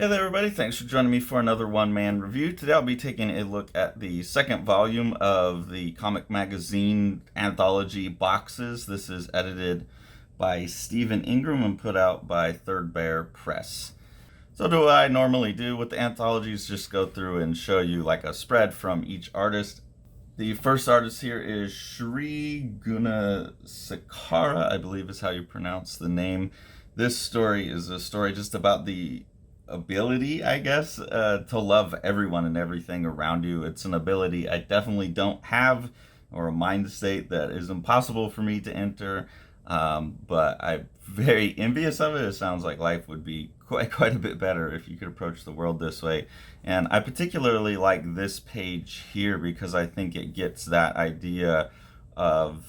Hey there, everybody. Thanks for joining me for another one-man review. Today I'll be taking a look at the second volume of the comic magazine Anthology boxes. This is edited by Stephen Ingram and put out by ThirdBear Press. So what I normally do with the anthologies, just go through and show you like a spread from each artist. The first artist here is Shri Gunasekara, I believe is how you pronounce the name. This story is a story just about the ability, I guess, to love everyone and everything around you. It's an ability I definitely don't have, or a mind state that is impossible for me to enter. But I'm very envious of it. It sounds like life would be quite a bit better if you could approach the world this way. And I particularly like this page here because I think it gets that idea of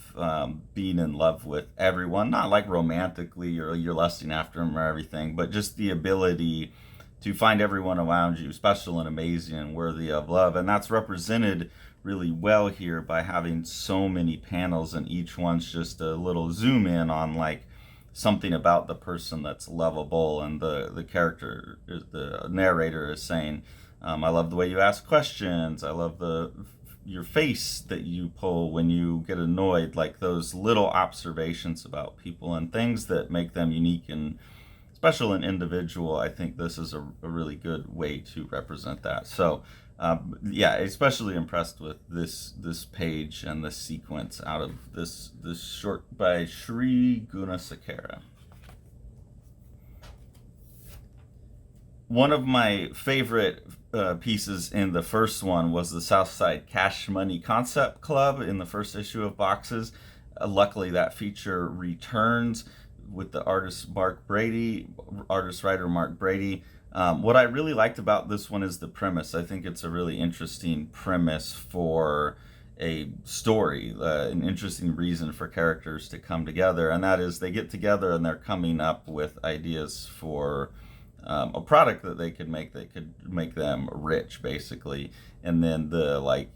being in love with everyone, not like romantically or you're lusting after them or everything, but just the ability to find everyone around you special and amazing and worthy of love. And that's represented really well here by having so many panels, and each one's just a little zoom in on like something about the person that's lovable. And the character, the narrator, is saying, I love the way you ask questions. I love your face that you pull when you get annoyed, like those little observations about people and things that make them unique and special and individual. I think this is a really good way to represent that. So yeah, especially impressed with this page and this sequence out of this short by Shri Gunasekara. One of my favorite pieces in the first one was the Southside Cash Money Concept Club in the first issue of Boxes. Luckily, that feature returns with the artist-writer Mark Brady. What I really liked about this one is the premise. I think it's a really interesting premise for a story, an interesting reason for characters to come together, and that is they get together and they're coming up with ideas for a product that they could make that could make them rich, basically. And then the like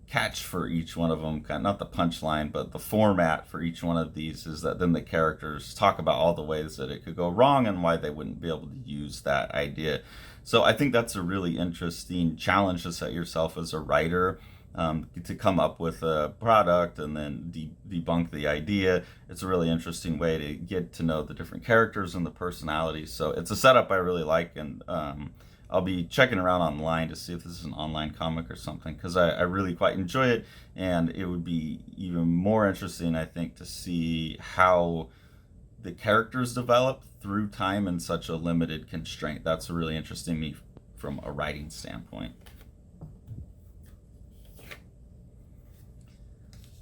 catch for each one of them, kind of, not the punchline, but the format for each one of these is that then the characters talk about all the ways that it could go wrong and why they wouldn't be able to use that idea. So I think that's a really interesting challenge to set yourself as a writer, to come up with a product and then debunk the idea. It's a really interesting way to get to know the different characters and the personalities. So it's a setup I really like, and I'll be checking around online to see if this is an online comic or something, because I really quite enjoy it, and it would be even more interesting, I think, to see how the characters develop through time in such a limited constraint. That's really interesting to me from a writing standpoint.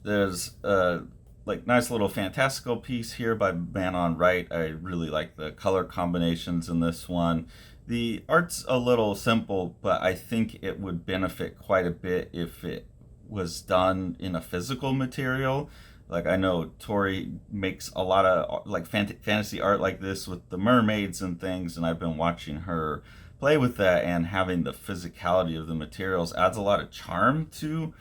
There's a nice little fantastical piece here by Manon Wright. I really like the color combinations in this one. The art's a little simple, but I think it would benefit quite a bit if it was done in a physical material. Like, I know Tori makes a lot of like fantasy art like this with the mermaids and things, and I've been watching her play with that, and having the physicality of the materials adds a lot of charm to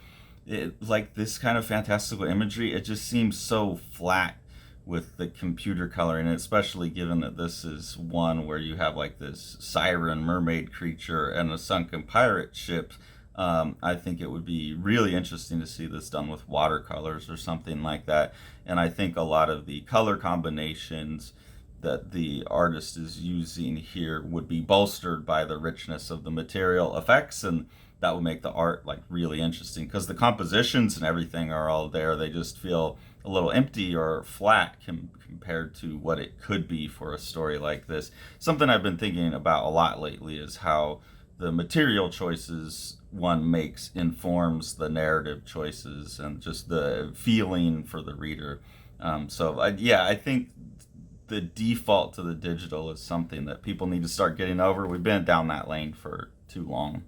it. Like this kind of fantastical imagery, it just seems so flat with the computer coloring, especially given that this is one where you have like this siren mermaid creature and a sunken pirate ship. I think it would be really interesting to see this done with watercolors or something like that. And I think a lot of the color combinations that the artist is using here would be bolstered by the richness of the material effects, and that would make the art like really interesting, because the compositions and everything are all there. They just feel a little empty or flat compared to what it could be for a story like this. Something I've been thinking about a lot lately is how the material choices one makes informs the narrative choices and just the feeling for the reader. I think the default to the digital is something that people need to start getting over. We've been down that lane for too long.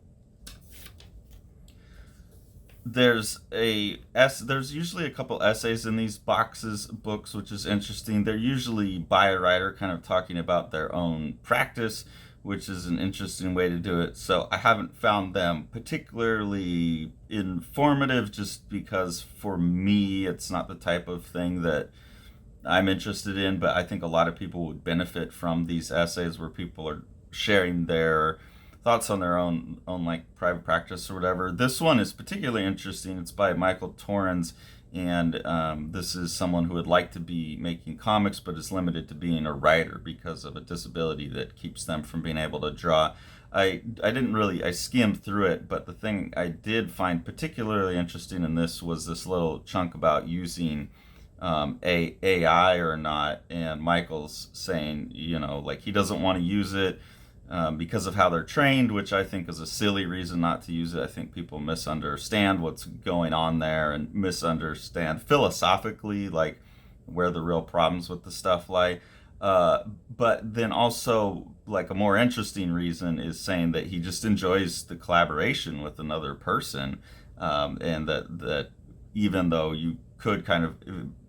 There's usually a couple essays in these books, which is interesting. They're usually by a writer kind of talking about their own practice, which is an interesting way to do it. So I haven't found them particularly informative, just because for me it's not the type of thing that I'm interested in. But I think a lot of people would benefit from these essays where people are sharing their thoughts on their own like private practice or whatever. This one is particularly interesting. It's by Michael Torrens, and this is someone who would like to be making comics but is limited to being a writer because of a disability that keeps them from being able to draw. I skimmed through it, but the thing I did find particularly interesting in this was this little chunk about using AI or not, and Michael's saying, like he doesn't want to use it because of how they're trained, which I think is a silly reason not to use it. I think people misunderstand what's going on there and misunderstand philosophically, like where the real problems with the stuff lie. But then also, like, a more interesting reason is saying that he just enjoys the collaboration with another person, and that even though you could kind of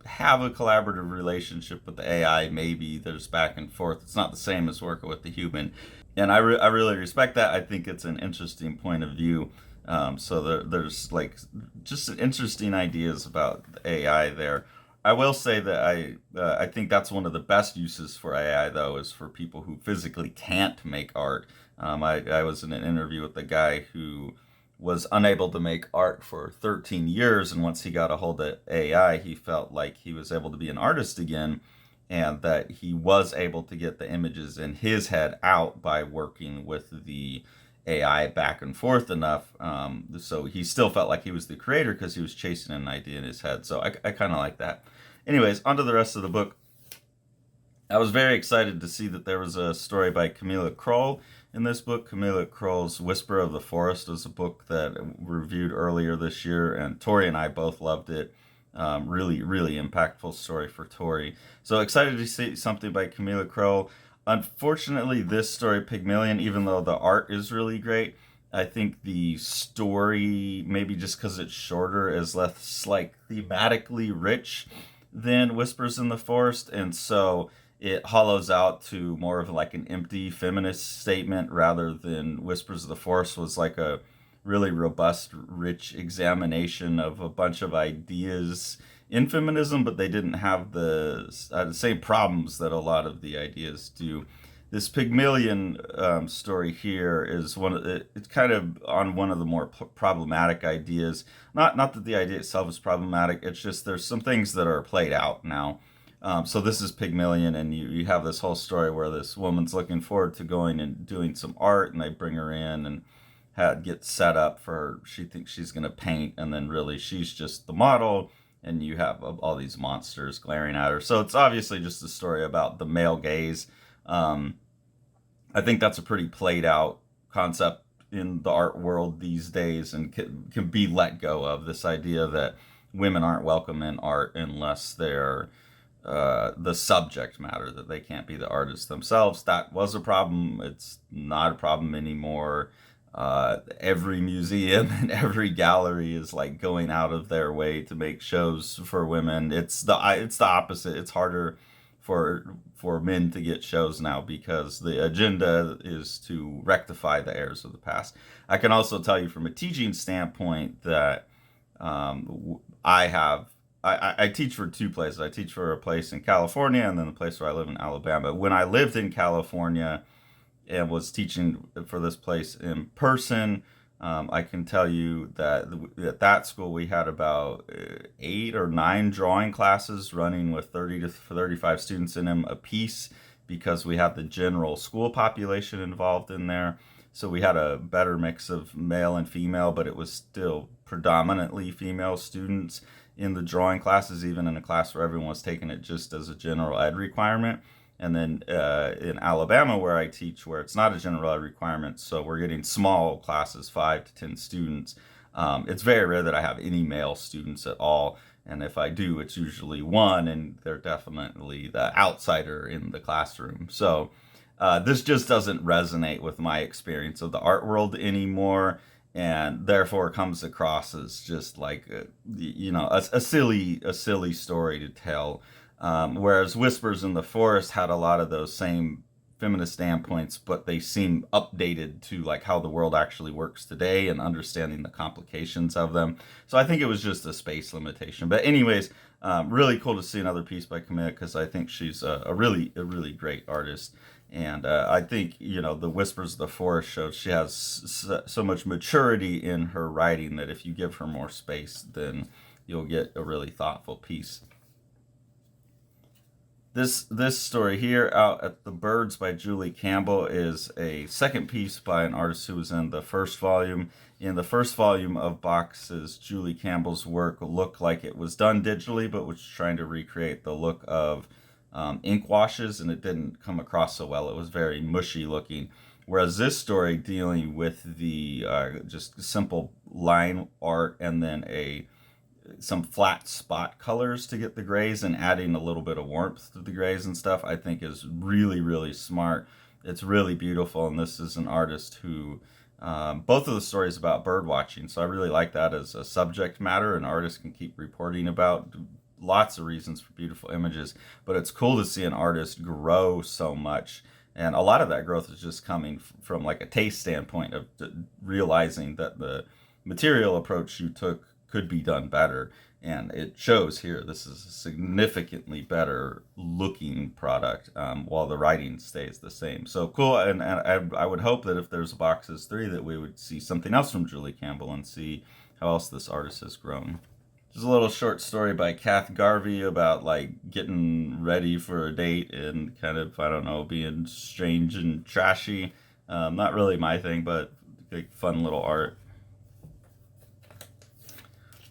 have a collaborative relationship with the AI, maybe there's back and forth. It's not the same as working with the human. And I really respect that. I think it's an interesting point of view. So there's like just interesting ideas about the AI there. I will say that I think that's one of the best uses for AI, though, is for people who physically can't make art. I was in an interview with a guy who was unable to make art for 13 years, and once he got a hold of AI, he felt like he was able to be an artist again, and that he was able to get the images in his head out by working with the AI back and forth enough. So he still felt like he was the creator because he was chasing an idea in his head. So I kind of like that. Anyways, on to the rest of the book. I was very excited to see that there was a story by Kamila Krol in this book. Kamila Krol's Whisper of the Forest was a book that we reviewed earlier this year, and Tori and I both loved it. Really impactful story for Tori. So excited to see something by Kamila Krol. Unfortunately, this story, Pygmalion, even though the art is really great, I think the story, maybe just because it's shorter, is less like thematically rich than Whispers in the Forest, and so it hollows out to more of like an empty feminist statement rather than Whispers of the Forest was like a really robust, rich examination of a bunch of ideas in feminism, but they didn't have the same problems that a lot of the ideas do. This Pygmalion story here is it's kind of on one of the more problematic ideas. Not that the idea itself is problematic, it's just there's some things that are played out now. So this is Pygmalion, and you have this whole story where this woman's looking forward to going and doing some art, and they bring her in and get set up for her. She thinks she's going to paint, and then really she's just the model, and you have all these monsters glaring at her. So it's obviously just a story about the male gaze. I think that's a pretty played out concept in the art world these days, and can be let go of, this idea that women aren't welcome in art unless they're the subject matter, that they can't be the artists themselves. That was a problem. It's not a problem anymore. Every museum and every gallery is like going out of their way to make shows for women. It's the opposite. It's harder for men to get shows now because the agenda is to rectify the errors of the past. I can also tell you from a teaching standpoint that I teach for two places. I teach for a place in California and then the place where I live in Alabama. When I lived in California and was teaching for this place in person, I can tell you that at that school we had about 8 or 9 drawing classes running with 30 to 35 students in them a piece, because we had the general school population involved in there. So we had a better mix of male and female, but it was still predominantly female students in the drawing classes, even in a class where everyone was taking it just as a general ed requirement. And then in Alabama, where I teach, where it's not a general ed requirement, so we're getting small classes, 5 to 10 students. It's very rare that I have any male students at all, and if I do, it's usually one, and they're definitely the outsider in the classroom. So this just doesn't resonate with my experience of the art world anymore, and therefore comes across as just like a silly story to tell. Whereas Whispers in the Forest had a lot of those same feminist standpoints, but they seem updated to like how the world actually works today and understanding the complications of them. So I think it was just a space limitation. But anyways, really cool to see another piece by Kamila, because I think she's a really great artist. And I think, the Whispers of the Forest shows she has so much maturity in her writing that if you give her more space, then you'll get a really thoughtful piece. This story here, Out at the Birds by Julie Campbell, is a second piece by an artist who was in the first volume. In the first volume of boxes, Julie Campbell's work looked like it was done digitally, but was trying to recreate the look of ink washes, and it didn't come across so well. It was very mushy looking. Whereas this story, dealing with the just simple line art and then some flat spot colors to get the grays and adding a little bit of warmth to the grays and stuff, I think is really, really smart. It's really beautiful, and this is an artist who both of the stories about bird watching, so I really like that as a subject matter an artist can keep reporting about. Lots of reasons for beautiful images, but it's cool to see an artist grow so much, and a lot of that growth is just coming from like a taste standpoint of realizing that the material approach you took could be done better, and it shows here. This is a significantly better looking product, while the writing stays the same. So cool, and I would hope that if there's a Boxes 3 that we would see something else from Julie Campbell and see how else this artist has grown. There's a little short story by Cath Garvey about like getting ready for a date and kind of, I don't know, being strange and trashy. Not really my thing, but like fun little art.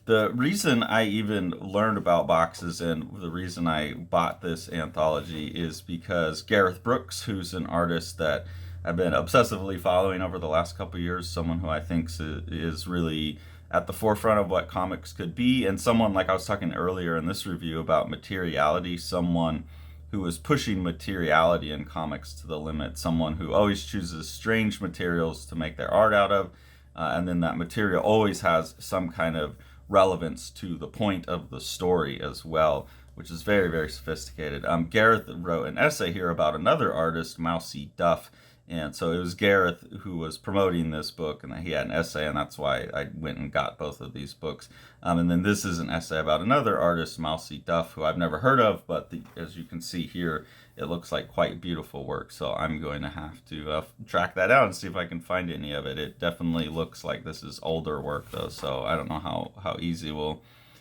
The reason I even learned about boxes and the reason I bought this anthology is because Gareth Brookes, who's an artist that I've been obsessively following over the last couple of years, someone who I think is really at the forefront of what comics could be, and someone, like I was talking earlier in this review about materiality, someone who is pushing materiality in comics to the limit, someone who always chooses strange materials to make their art out of, and then that material always has some kind of relevance to the point of the story as well, which is very, very sophisticated. Gareth wrote an essay here about another artist, Mousy Duff, and so it was Gareth who was promoting this book, and he had an essay, and that's why I went and got both of these books. And then this is an essay about another artist, Mousy Duff, who I've never heard of, but as you can see here, it looks like quite beautiful work. So I'm going to have to track that out and see if I can find any of it. It definitely looks like this is older work, though, so I don't know how easy it will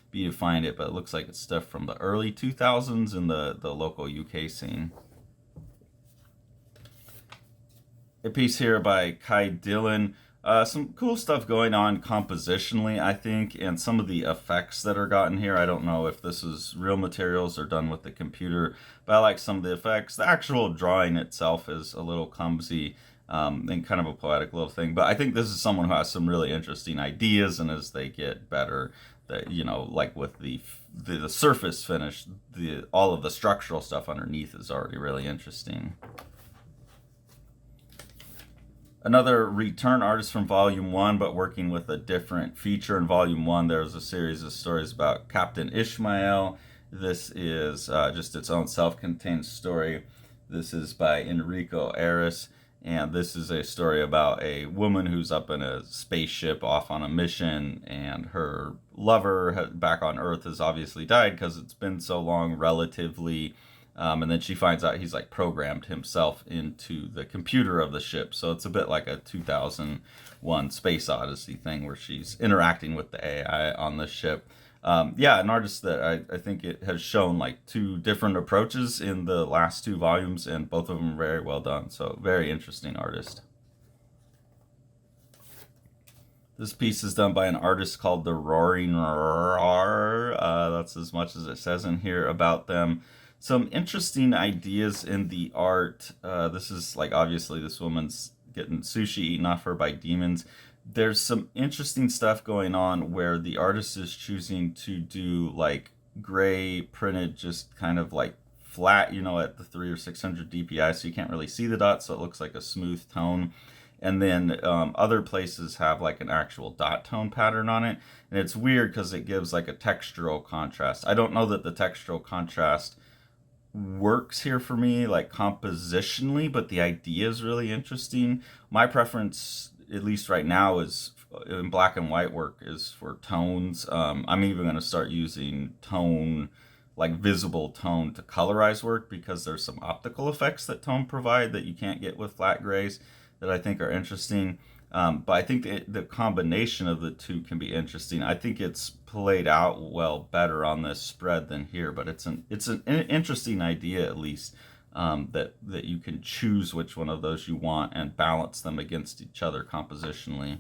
be to find it, but it looks like it's stuff from the early 2000s in the local UK scene. A piece here by Kai Dillon. Some cool stuff going on compositionally, I think, and some of the effects that are gotten here. I don't know if this is real materials or done with the computer, but I like some of the effects. The actual drawing itself is a little clumsy and kind of a poetic little thing, but I think this is someone who has some really interesting ideas, and as they get better, that, like with the surface finish, all of the structural stuff underneath is already really interesting. Another return artist from Volume 1, but working with a different feature. In Volume 1, there's a series of stories about Captain Ishmael. This is just its own self-contained story. This is by Enrico Ariis, and this is a story about a woman who's up in a spaceship off on a mission, and her lover back on Earth has obviously died because it's been so long relatively. And then she finds out he's like programmed himself into the computer of the ship. So it's a bit like a 2001 Space Odyssey thing where she's interacting with the AI on the ship. An artist that I think it has shown like two different approaches in the last two volumes, and both of them are very well done. So very interesting artist. This piece is done by an artist called the Roaringraar. That's as much as it says in here about them. Some interesting ideas in the art. This is like, obviously this woman's getting sushi eaten off her by demons. There's some interesting stuff going on where the artist is choosing to do like gray printed, just kind of like flat, at the 300 or 600 DPI, so you can't really see the dots, so it looks like a smooth tone. And then other places have like an actual dot tone pattern on it, and it's weird because it gives like a textural contrast. I don't know that the textural contrast works here for me, like compositionally, but the idea is really interesting. My preference, at least right now, is in black and white work is for tones. I'm even going to start using tone like visible tone to colorize work, because there's some optical effects that tone provide that you can't get with flat grays that I think are interesting. But I think the combination of the two can be interesting. I think it's played out well better on this spread than here, but it's an interesting idea, at least, that you can choose which one of those you want and balance them against each other compositionally.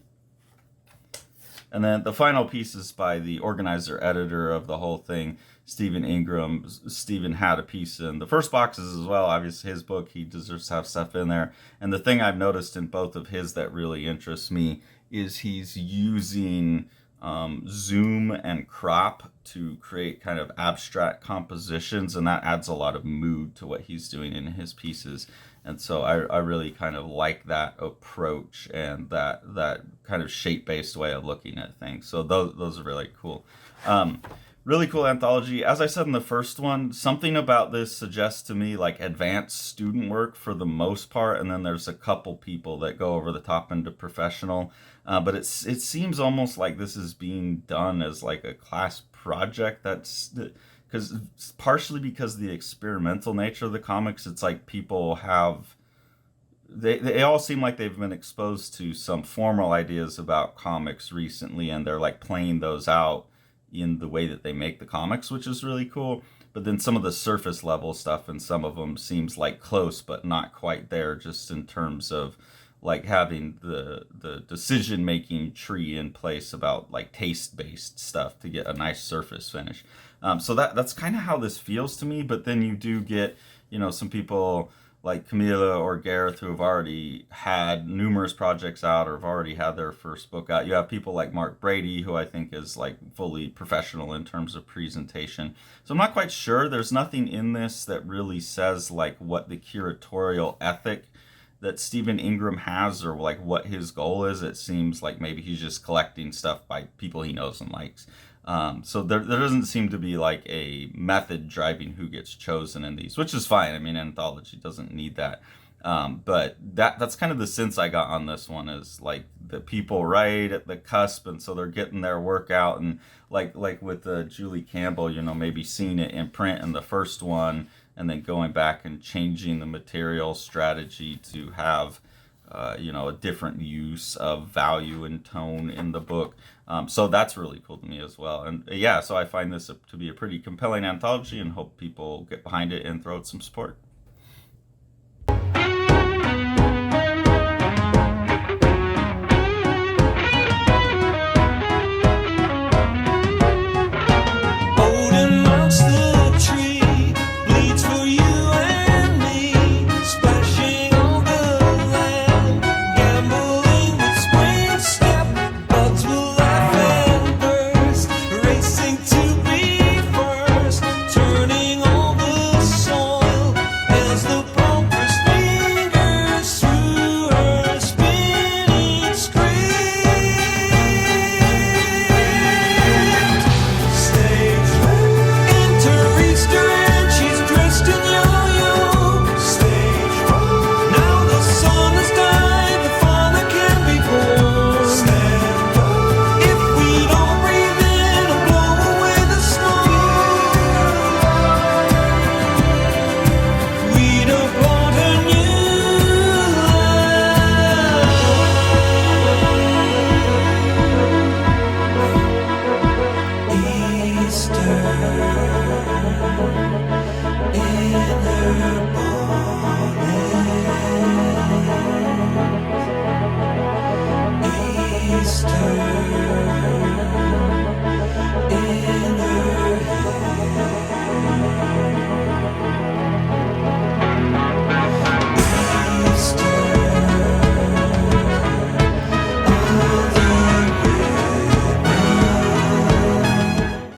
And then the final piece is by the organizer editor of the whole thing, Stephen Ingram. Stephen had a piece in the first boxes as well. Obviously, his book, he deserves to have stuff in there. And the thing I've noticed in both of his that really interests me is he's using zoom and crop to create kind of abstract compositions, and that adds a lot of mood to what he's doing in his pieces. And so I really kind of like that approach and that kind of shape-based way of looking at things. So those are really cool. Really cool anthology. As I said in the first one, something about this suggests to me like advanced student work for the most part, and then there's a couple people that go over the top into professional. But it seems almost like this is being done as like a class project. Partially because of the experimental nature of the comics, it's like people have, they all seem like they've been exposed to some formal ideas about comics recently, and they're like playing those out in the way that they make the comics, which is really cool. But then some of the surface level stuff and some of them seems like close but not quite there, just in terms of like having the decision making tree in place about like taste based stuff to get a nice surface finish. So that's kind of how this feels to me. But then you do get, some people like Kamila or Gareth who have already had numerous projects out or have already had their first book out. You have people like Brady, who I think is like fully professional in terms of presentation. So I'm not quite sure. There's nothing in this that really says like what the curatorial ethic that Stephen Ingram has or like what his goal is. It seems like maybe he's just collecting stuff by people he knows and likes. So there doesn't seem to be like a method driving who gets chosen in these, which is fine. I mean, Anthology doesn't need that. But that's kind of the sense I got on this one, is like the people right at the cusp, and so they're getting their work out, and like with Julie Campbell, maybe seeing it in print in the first one and then going back and changing the material strategy to have a different use of value and tone in the book. So that's really cool to me as well. And so I find this to be a pretty compelling anthology and hope people get behind it and throw it some support. Easter.